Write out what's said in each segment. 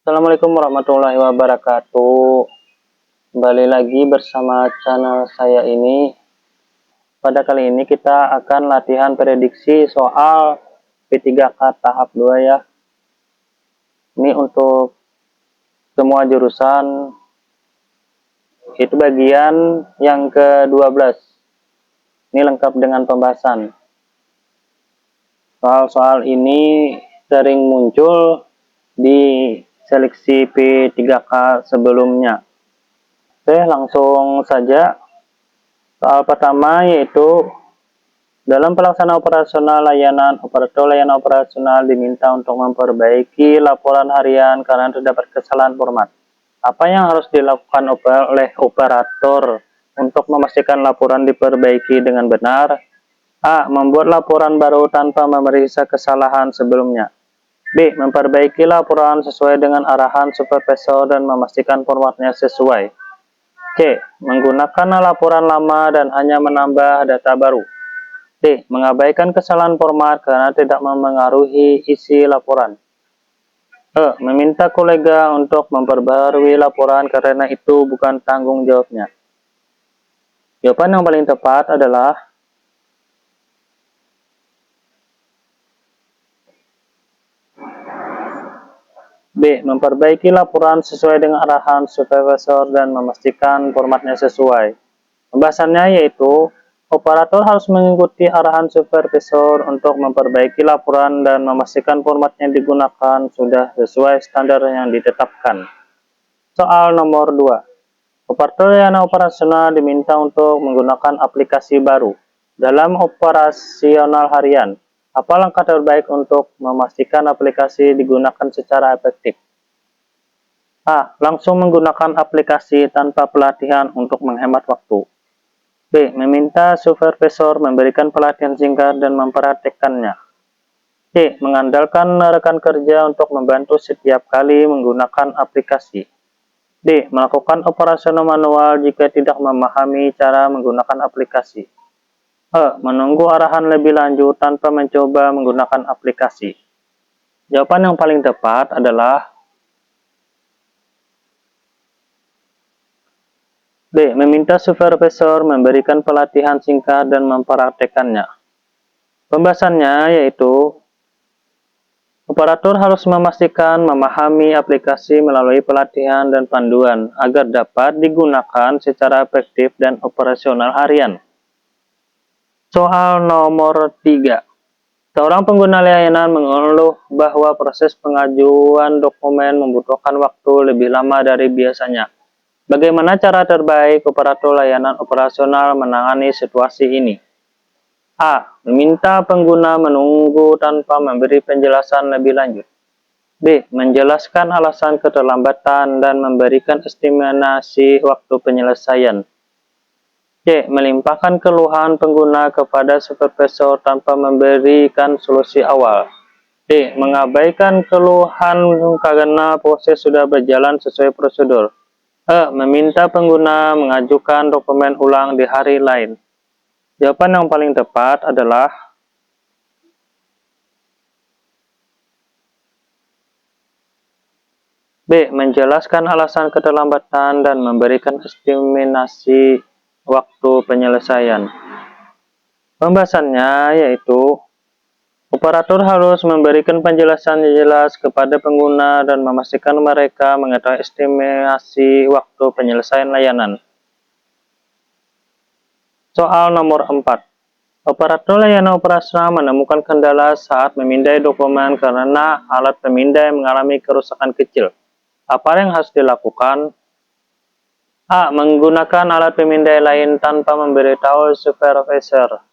Assalamualaikum warahmatullahi wabarakatuh. Kembali lagi bersama channel saya ini. Pada kali ini kita akan latihan prediksi soal P3K tahap 2 ya. Ini untuk semua jurusan. Itu bagian yang ke-12. Ini lengkap dengan pembahasan. Soal-soal ini sering muncul di seleksi P3K sebelumnya. Oke, langsung saja. Soal pertama yaitu dalam pelaksanaan operasional layanan, operator layanan operasional diminta untuk memperbaiki laporan harian karena terdapat kesalahan format. Apa yang harus dilakukan oleh operator untuk memastikan laporan diperbaiki dengan benar? A. Membuat laporan baru tanpa memeriksa kesalahan sebelumnya. B. Memperbaiki laporan sesuai dengan arahan supervisor dan memastikan formatnya sesuai. C. Menggunakan laporan lama dan hanya menambah data baru. D. Mengabaikan kesalahan format karena tidak memengaruhi isi laporan. E. Meminta kolega untuk memperbarui laporan karena itu bukan tanggung jawabnya. Jawaban yang paling tepat adalah B. Memperbaiki laporan sesuai dengan arahan supervisor dan memastikan formatnya sesuai. Pembahasannya yaitu operator harus mengikuti arahan supervisor untuk memperbaiki laporan dan memastikan format yang digunakan sudah sesuai standar yang ditetapkan. Soal nomor 2. Operator layanan operasional diminta untuk menggunakan aplikasi baru dalam operasional harian. Apa langkah terbaik untuk memastikan aplikasi digunakan secara efektif? A. Langsung menggunakan aplikasi tanpa pelatihan untuk menghemat waktu. B. Meminta supervisor memberikan pelatihan singkat dan mempraktikkannya. C. Mengandalkan rekan kerja untuk membantu setiap kali menggunakan aplikasi. D. Melakukan operasional manual jika tidak memahami cara menggunakan aplikasi. E. Menunggu arahan lebih lanjut tanpa mencoba menggunakan aplikasi. Jawaban yang paling tepat adalah B. Meminta supervisor memberikan pelatihan singkat dan mempraktekannya. Pembahasannya yaitu operator harus memastikan memahami aplikasi melalui pelatihan dan panduan agar dapat digunakan secara efektif dan operasional harian. Soal nomor 3. Seorang pengguna layanan mengeluh bahwa proses pengajuan dokumen membutuhkan waktu lebih lama dari biasanya. Bagaimana cara terbaik operator layanan operasional menangani situasi ini? A. Meminta pengguna menunggu tanpa memberi penjelasan lebih lanjut. B. Menjelaskan alasan keterlambatan dan memberikan estimasi waktu penyelesaian. C. Melimpahkan keluhan pengguna kepada supervisor tanpa memberikan solusi awal. D. Mengabaikan keluhan karena proses sudah berjalan sesuai prosedur. E. Meminta pengguna mengajukan dokumen ulang di hari lain. Jawaban yang paling tepat adalah B. Menjelaskan alasan keterlambatan dan memberikan estimasi waktu penyelesaian. Pembahasannya yaitu operator harus memberikan penjelasan yang jelas kepada pengguna dan memastikan mereka mengetahui estimasi waktu penyelesaian layanan. Soal nomor 4. Operator layanan operasional menemukan kendala saat memindai dokumen karena alat pemindai mengalami kerusakan kecil. Apa yang harus dilakukan? A. Menggunakan alat pemindai lain tanpa memberitahu supervisor.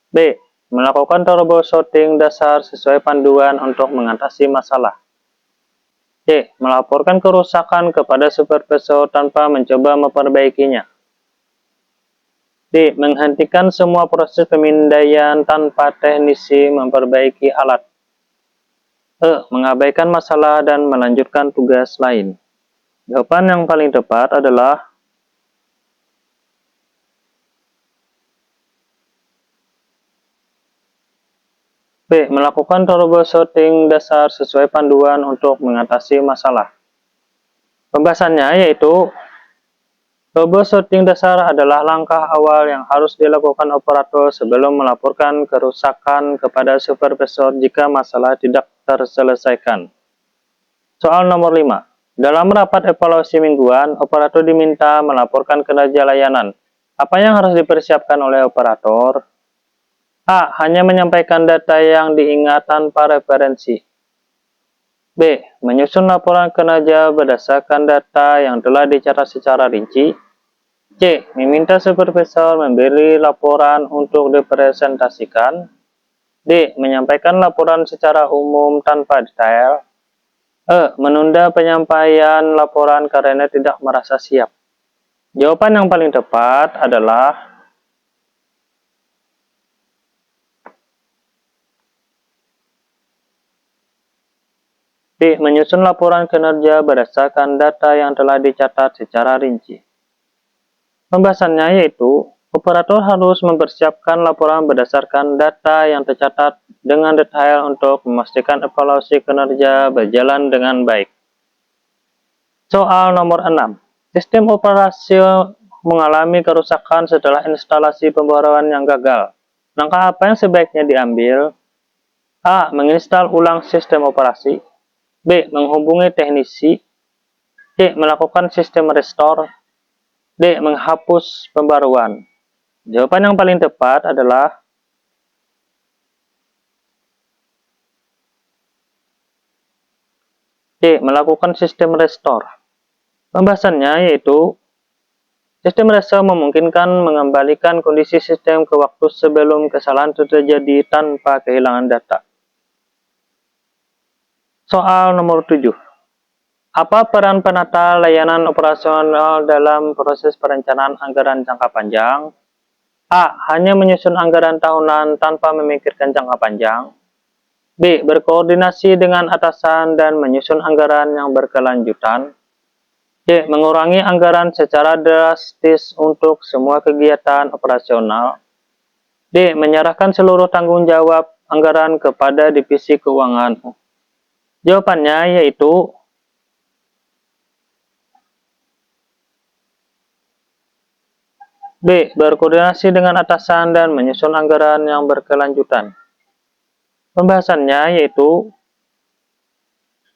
B. Melakukan troubleshooting dasar sesuai panduan untuk mengatasi masalah. C. Melaporkan kerusakan kepada supervisor tanpa mencoba memperbaikinya. D. Menghentikan semua proses pemindaian tanpa teknisi memperbaiki alat. E. Mengabaikan masalah dan melanjutkan tugas lain. Jawaban yang paling tepat adalah B. Melakukan troubleshooting dasar sesuai panduan untuk mengatasi masalah. Pembahasannya yaitu troubleshooting dasar adalah langkah awal yang harus dilakukan operator sebelum melaporkan kerusakan kepada supervisor jika masalah tidak terselesaikan. Soal nomor 5. Dalam rapat evaluasi mingguan, operator diminta melaporkan kinerja layanan. Apa yang harus dipersiapkan oleh operator? A. Hanya menyampaikan data yang diingat tanpa referensi. B. Menyusun laporan kinerja berdasarkan data yang telah dicatat secara rinci. C. Meminta supervisor memberi laporan untuk dipresentasikan. D. Menyampaikan laporan secara umum tanpa detail. E. Menunda penyampaian laporan karena tidak merasa siap. Jawaban yang paling tepat adalah D. Menyusun laporan kinerja berdasarkan data yang telah dicatat secara rinci. Pembahasannya yaitu, operator harus mempersiapkan laporan berdasarkan data yang tercatat dengan detail untuk memastikan evaluasi kinerja berjalan dengan baik. Soal nomor 6. Sistem operasi mengalami kerusakan setelah instalasi pembaruan yang gagal. Langkah apa yang sebaiknya diambil? A. Menginstal ulang sistem operasi. B. Menghubungi teknisi. C. Melakukan sistem restore. D. Menghapus pembaruan. Jawaban yang paling tepat adalah D. Melakukan sistem restore. Pembahasannya yaitu, sistem restore memungkinkan mengembalikan kondisi sistem ke waktu sebelum kesalahan terjadi tanpa kehilangan data. Soal nomor 7. Apa peran penata layanan operasional dalam proses perencanaan anggaran jangka panjang? A. Hanya menyusun anggaran tahunan tanpa memikirkan jangka panjang. B. Berkoordinasi dengan atasan dan menyusun anggaran yang berkelanjutan. C. Mengurangi anggaran secara drastis untuk semua kegiatan operasional. D. Menyerahkan seluruh tanggung jawab anggaran kepada divisi keuangan. Jawabannya yaitu B. Berkoordinasi dengan atasan dan menyusun anggaran yang berkelanjutan. Pembahasannya yaitu,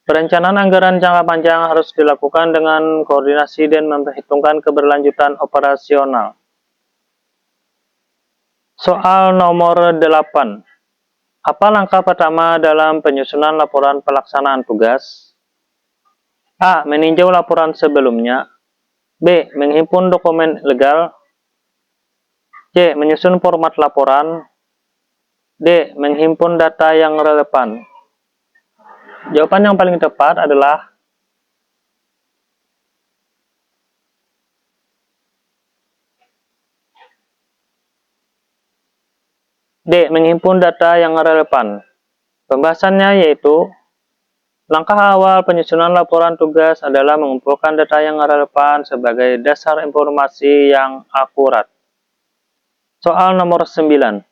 perencanaan anggaran jangka panjang harus dilakukan dengan koordinasi dan memperhitungkan keberlanjutan operasional. Soal nomor 8. Apa langkah pertama dalam penyusunan laporan pelaksanaan tugas? A. Meninjau laporan sebelumnya. B. Menghimpun dokumen legal. C. Menyusun format laporan. D. Menghimpun data yang relevan. Jawaban yang paling tepat adalah D. Menghimpun data yang relevan. Pembahasannya yaitu, langkah awal penyusunan laporan tugas adalah mengumpulkan data yang relevan sebagai dasar informasi yang akurat. Soal nomor 9.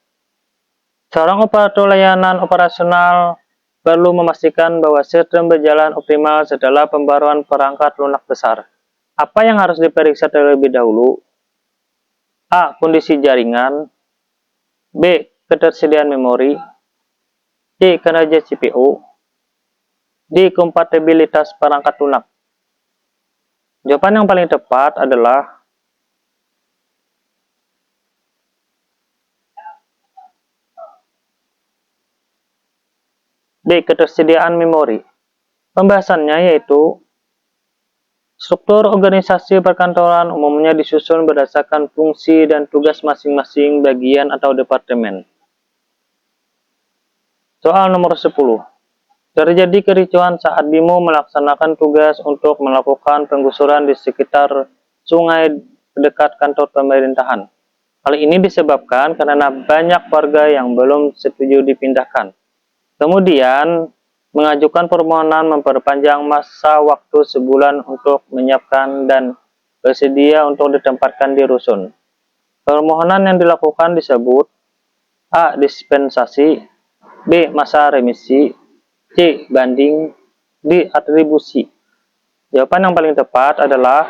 Seorang operator layanan operasional perlu memastikan bahwa sistem berjalan optimal setelah pembaruan perangkat lunak besar. Apa yang harus diperiksa terlebih dahulu? A. Kondisi jaringan. B. Ketersediaan memori. C. Kinerja CPU. D. Kompatibilitas perangkat lunak. Jawaban yang paling tepat adalah D. Ketersediaan memori. Pembahasannya yaitu, struktur organisasi perkantoran umumnya disusun berdasarkan fungsi dan tugas masing-masing bagian atau departemen. Soal nomor 10. Terjadi kericuhan saat Bimo melaksanakan tugas untuk melakukan penggusuran di sekitar sungai dekat kantor pemerintahan. Hal ini disebabkan karena banyak warga yang belum setuju dipindahkan. Kemudian, mengajukan permohonan memperpanjang masa waktu sebulan untuk menyiapkan dan bersedia untuk ditempatkan di rusun. Permohonan yang dilakukan disebut A. Dispensasi. B. Masa remisi. C. Banding. D. Atribusi. Jawaban yang paling tepat adalah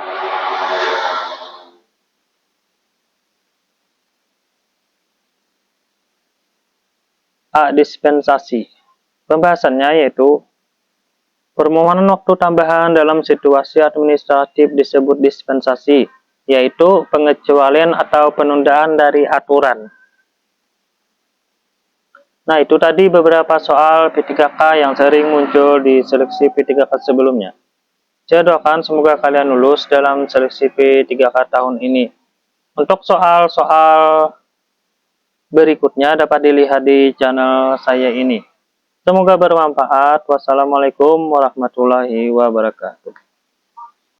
A. Dispensasi. Pembahasannya yaitu permohonan waktu tambahan dalam situasi administratif disebut dispensasi, yaitu pengecualian atau penundaan dari aturan. Nah, itu tadi beberapa soal P3K yang sering muncul di seleksi P3K sebelumnya. Saya doakan semoga kalian lulus dalam seleksi P3K tahun ini. Untuk soal-soal berikutnya dapat dilihat di channel saya ini. Semoga bermanfaat. Wassalamualaikum warahmatullahi wabarakatuh.